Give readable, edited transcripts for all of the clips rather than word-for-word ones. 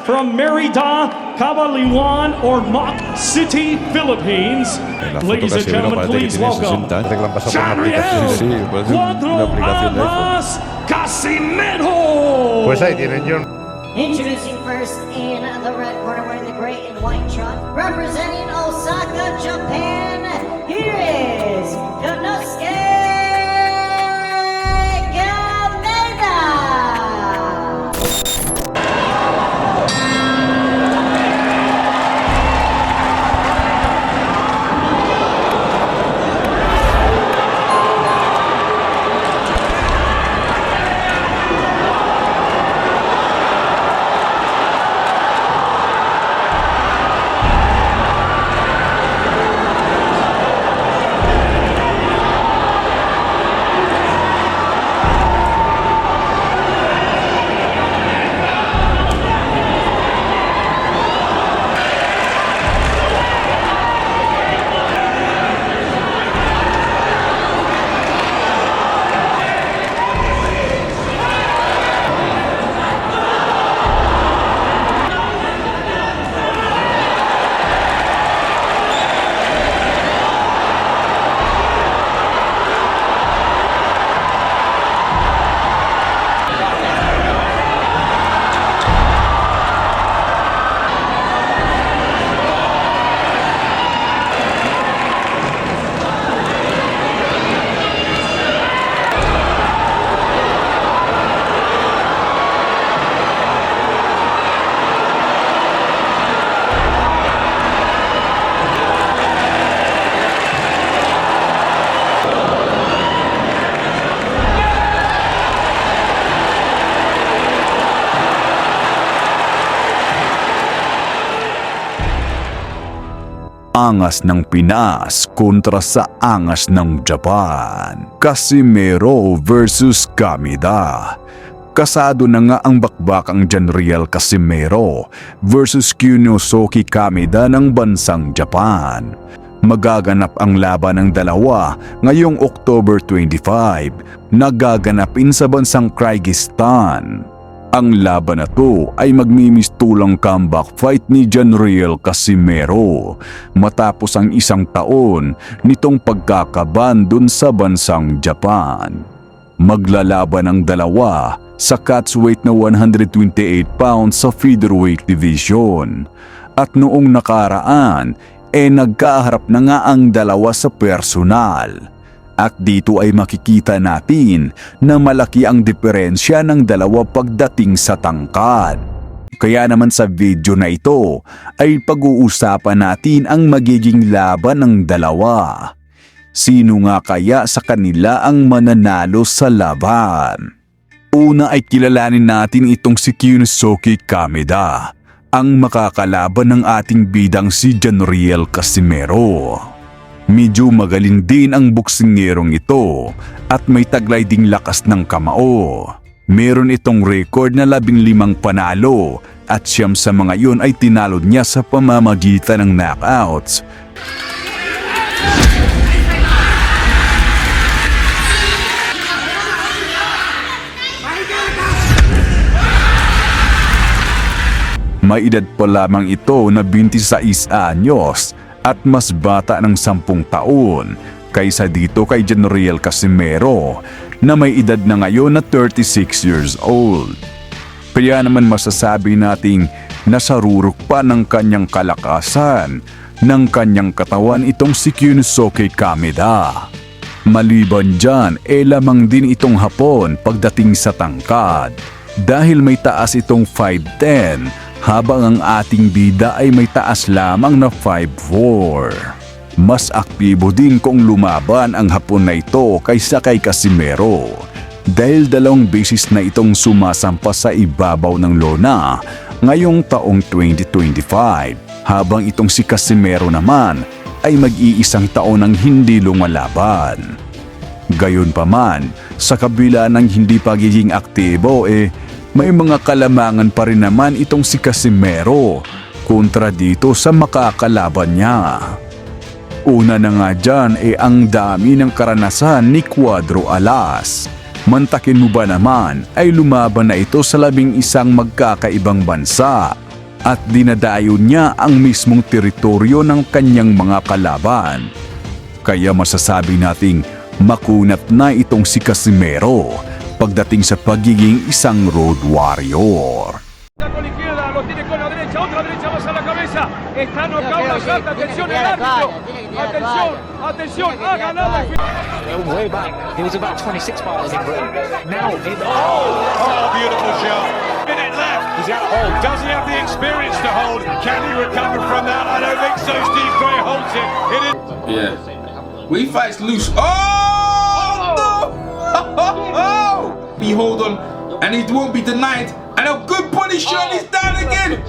from Merida, Cabaliwan, or Moc City, Philippines. Ladies and gentlemen, please welcome Janriel Cuadro-Alas Casimero. Pues ahí tienen, John. Introducing first in the red corner wearing the gray and white trunk, representing Osaka, Japan, here is Konosuke Kameda! Angas ng Pinas kontra sa angas ng Japan. Casimero versus Kameda. Kasado na nga ang bakbakang Janriel Casimero versus Konosuke Kameda ng bansang Japan. Magaganap ang laban ng dalawa ngayong October 25, nagaganapin sa bansang Kyrgyzstan. Ang laban na to ay magmimistulang comeback fight ni Janriel Casimero matapos ang isang taon nitong pagkakaban dun sa bansang Japan. Maglalaban ang dalawa sa catchweight na 128 pounds sa featherweight division. At noong nakaraan, nagkaharap na nga ang dalawa sa personal. At dito ay makikita natin na malaki ang diferensya ng dalawa pagdating sa tangkad. Kaya naman sa video na ito ay pag-uusapan natin ang magiging laban ng dalawa. Sino nga kaya sa kanila ang mananalo sa laban? Una ay kilalanin natin itong si Konosuke Kameda, ang makakalaban ng ating bidang si Janriel Casimero. Medyo magaling din ang boksingerong ito at may taglay ding lakas ng kamao. Meron itong record na 15 panalo at siyam sa mga yun ay tinalo niya sa pamamagitan ng knockouts. May edad pa lamang ito na 26 anyos at mas bata ng 10 taon kaysa dito kay Janriel Casimero na may edad na ngayon na 36 years old. Kaya naman masasabi nating nasarurok pa ng kanyang kalakasan ng kanyang katawan itong si Konosuke Kameda. Maliban dyan, lamang din itong Hapon pagdating sa tangkad dahil may taas itong 5'10", habang ang ating bida ay may taas lamang na 5'4". Mas aktibo din kung lumaban ang Hapon na ito kaysa kay Casimero dahil 2 beses na itong sumasampas sa ibabaw ng lona ngayong taong 2025, habang itong si Casimero naman ay mag-iisang taon nang hindi lumalaban. Gayunpaman, sa kabila ng hindi pagiging aktibo may mga kalamangan pa rin naman itong si Casimero kontra dito sa makakalaban niya. Una na nga dyan ang dami ng karanasan ni Cuadro-Alas. Mantakin mo ba naman ay lumaban na ito sa 11 magkakaibang bansa at dinadayo niya ang mismong teritoryo ng kanyang mga kalaban. Kaya masasabi nating makunat na itong si Casimero pagdating sa pagiging isang road warrior. Con la izquierda, lo tiene con la derecha, otra derecha más a la cabeza. Está knockout la salta, atención el árbitro. Atención, atención, ha ganado el Way back, he was about 26 miles in ring. Now, beautiful shot. Minute left. he's got a hold. Does he have the experience to hold? Can he recover from that? I don't think so. Steve Gray holds it. It is. Yeah. We fights loose. Oh! No! He hold on, and it won't be denied. And a good body shot. He's down again.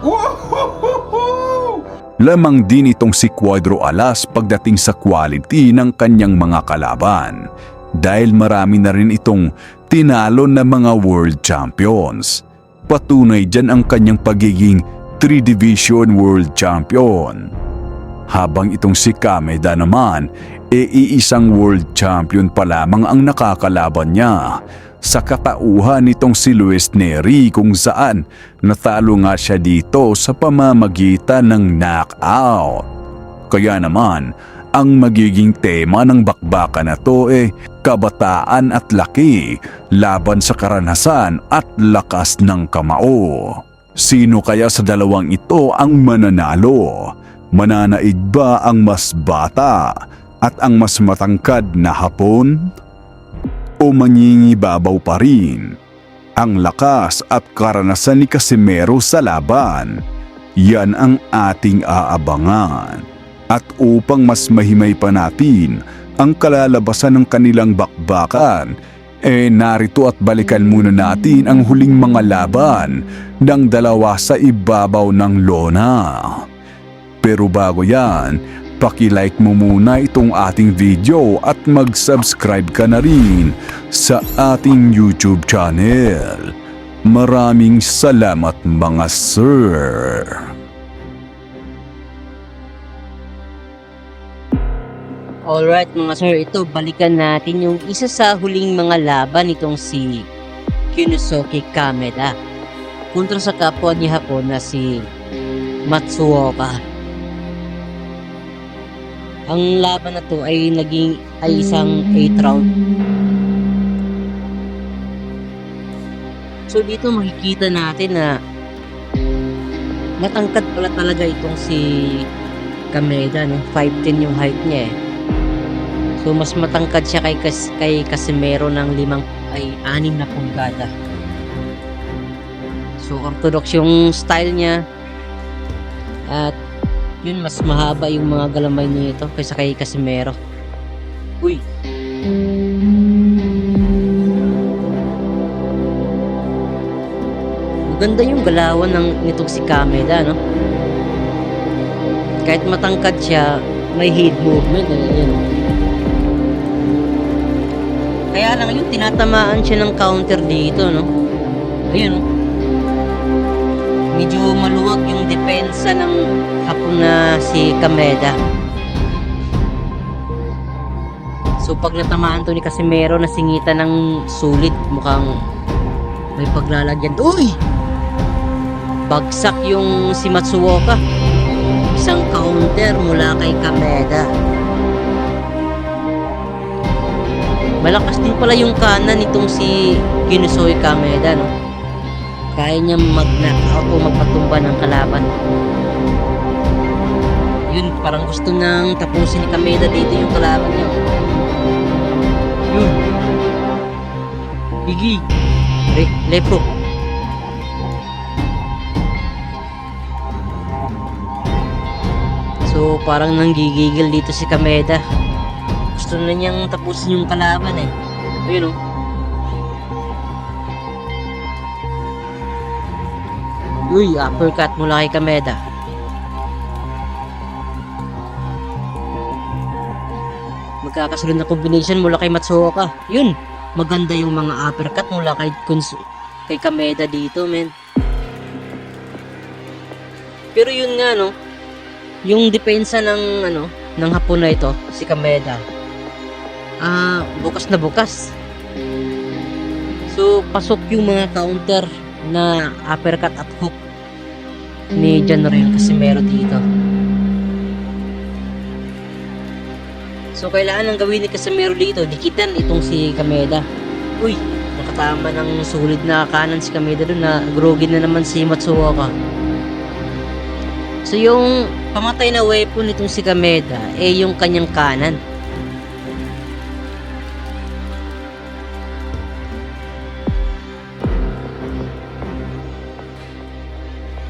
Woo-hoo-hoo-hoo! Lamang din itong si Cuadro Alas pagdating sa quality ng kanyang mga kalaban dahil marami na rin itong tinalo na mga world champions. Patunay dyan ang kanyang pagiging 3-division world champion. Habang itong si Kameda naman, iisang world champion pa lamang ang nakakalaban niya sa katauhan nitong si Luis Neri kung saan natalo nga siya dito sa pamamagitan ng knockout. Kaya naman, ang magiging tema ng bakbakan na to kabataan at laki laban sa karanasan at lakas ng kamao. Sino kaya sa dalawang ito ang mananalo? Mananaig ba ang mas bata at ang mas matangkad na Hapon? O mangingibabaw pa rin ang lakas at karanasan ni Casimero sa laban? Yan ang ating aabangan. At upang mas mahimay pa natin ang kalalabasan ng kanilang bakbakan, narito at balikan muna natin ang huling mga laban ng dalawa sa ibabaw ng lona. Pero bago yan, paki-like mo muna itong ating video at mag-subscribe ka na rin sa ating YouTube channel. Maraming salamat mga sir! Alright mga sir, ito balikan natin yung isa sa huling mga laban nitong si Kyunosuke Kameda kontra sa kapwa ni Hapon na si Matsuoka. Ang laban na to ay isang 8 round. So dito makikita natin na matangkad pala talaga itong si Kameda, no? 5'10 yung height niya eh. So mas matangkad siya kay Casimero ng 6 na pulgada. So orthodox yung style niya. At yun, mas mahaba yung mga galamay niya ito kaysa kay Casimero. Uy! Maganda yung galawan nitong si Kameda, no? Kahit matangkad siya, may head movement eh. Yan. Kaya lang yung tinatamaan siya ng counter dito, no? Ayun, no? Medyo maluwag yung depensa ng Hapon na si Kameda. So pag natamaan to ni Casimero, nasingitan ng sulit, mukhang may paglalagyan. Uy! Bagsak yung si Matsuoka. Isang counter mula kay Kameda. Malakas din pala yung kanan nitong si Kyunosuke Kameda, no? Kaya niya mag-knockout o magpatumba ng kalaban. Yun, parang gusto nang tapusin ni Kameda dito yung kalaban niya. Yun. Higi. Left hook. So, parang nanggigigil dito si Kameda. Gusto na niyang tapusin yung kalaban eh. Ayun o. Uy, uppercut mula kay Kameda. Magkakasunod na combination mula kay Matsuoka. Yun, maganda yung mga uppercut mula kay Kameda dito, men. Pero yun nga, no, yung depensa ng Hapon na ito, si Kameda, bukas na bukas. So pasok yung mga counter na uppercut at hook ni General Casimero dito. So kailangan ang gawin ni Casimero dito, dikitan itong si Kameda. Uy, nakatama ng sulit na kanan si Kameda doon, na groggy na naman si Matsuoka. So yung pamatay na weapon nitong si Kameda yung kanyang kanan.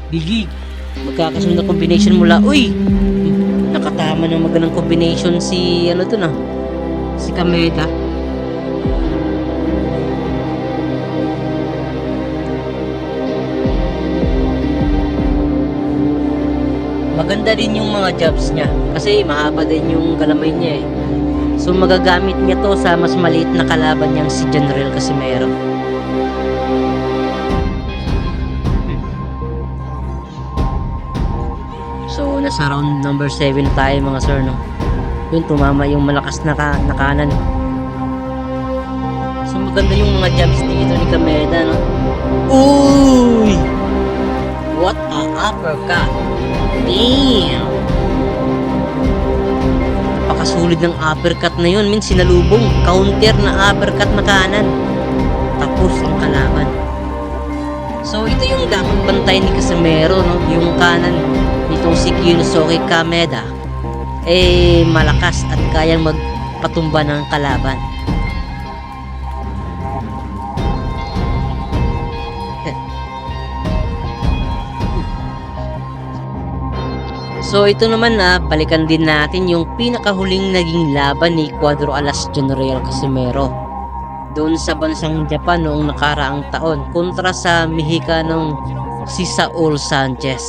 Bigig, magkakasunod na combination mula. Uy, nakatama ng magandang combination si si Kameda. Maganda din yung mga jabs niya kasi mahaba din yung galamay niya eh. So magagamit niya to sa mas maliit na kalaban niyang si General Casimero. So nasa round number 7 tayo mga sir, no? Yun, tumama yung malakas na kanan. So maganda yung mga jabs dito ni Kameda, no? Uy! What a uppercut! Damn! Napakasulit ng uppercut na yun. Sinalubong, counter na uppercut na kanan. Tapos ang kalaban. So ito yung dapat bantay ni Casimero, no? Yung kanan nitong si Kyunosuke Kameda malakas at kayang magpatumba ng kalaban. So ito naman balikan din natin yung pinakahuling naging laban ni Cuadro Alas General Casimero doon sa bansang Japan noong nakaraang taon kontra sa Mexicanong si Saul Sanchez.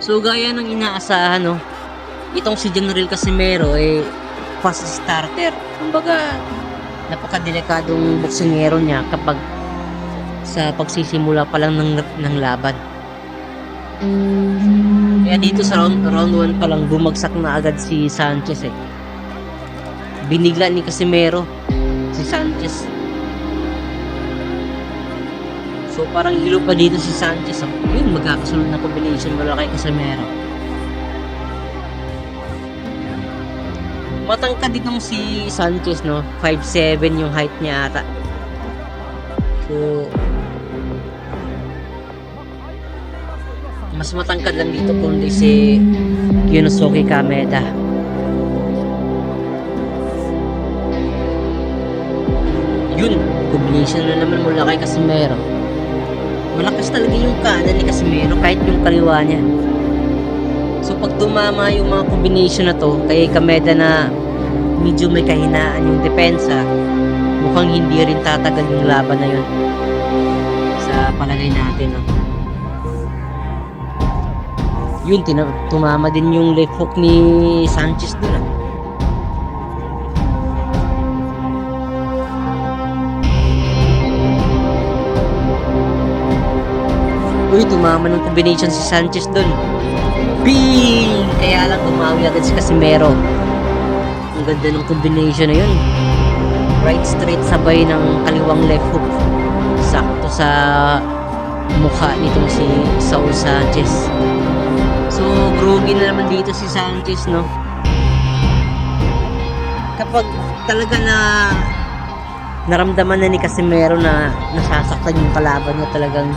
So gaya ng inaasahan, no, itong si General Casimero fast starter. Kumbaga napakadelikadong boksingero niya kapag sa pagsisimula pa lang ng laban. Kaya dito sa round 1 pa lang bumagsak na agad si Sanchez eh. Binigla ni Casimero si Sanchez. So parang hilo pa dito si Sanchez. Yun, magkakasunod na combination mula kay Casimero. Matangkad ditong si Sanchez, no? 5'7" yung height niya ata. So mas matangkad lang dito kundi si Kyunosuke Kameda. Yun, combination na naman mula kay Casimero. Malakas talaga yung kanan ni Casimero kahit yung kaliwa niya. So pag tumama yung mga combination na to kay Kameda na medyo may kahinaan yung depensa, mukhang hindi rin tatagal yung laban na yun sa palagay natin, no? Yun, tumama din yung left hook ni Sanchez dun, Uy, tumama ng combination si Sanchez dun. Bing! Kaya lang bumawi agad si Casimero. Ang ganda ng combination na yun. Right straight sabay ng kaliwang left hook. Sakto sa mukha nitong si Saul Sanchez. So, groggy na naman dito si Sanchez, no? Kapag talaga na naramdaman na ni Casimero na nasasaktan yung kalaban niya, talagang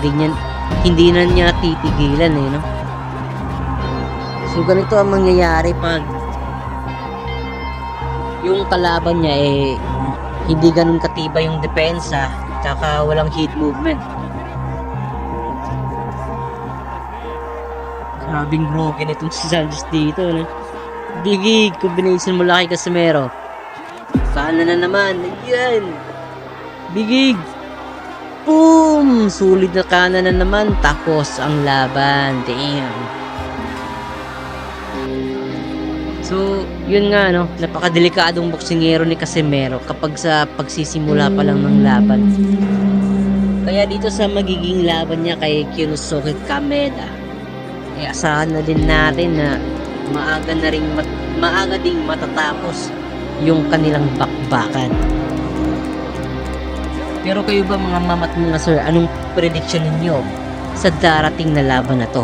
hindi na niya titigilan no? So ganito ang mangyayari pag yung kalaban niya hindi ganun katibay yung depensa tsaka walang heat movement. Grabing broken itong si Sanchez dito, no? Bigig combination mula kay Casimero. Kanan na naman, ayan, bigig, boom! Sulit na kanan na naman. Tapos ang laban. Damn. So, yun nga, no? Napakadelikadong boksingero ni Casimero kapag sa pagsisimula pa lang ng laban. Kaya dito sa magiging laban niya kay Kyunosuke Kameda, asahan na din natin na maaga ding matatapos yung kanilang bakbakan. Pero kayo ba mga mama't mga sir, anong prediction ninyo sa darating na laban na to?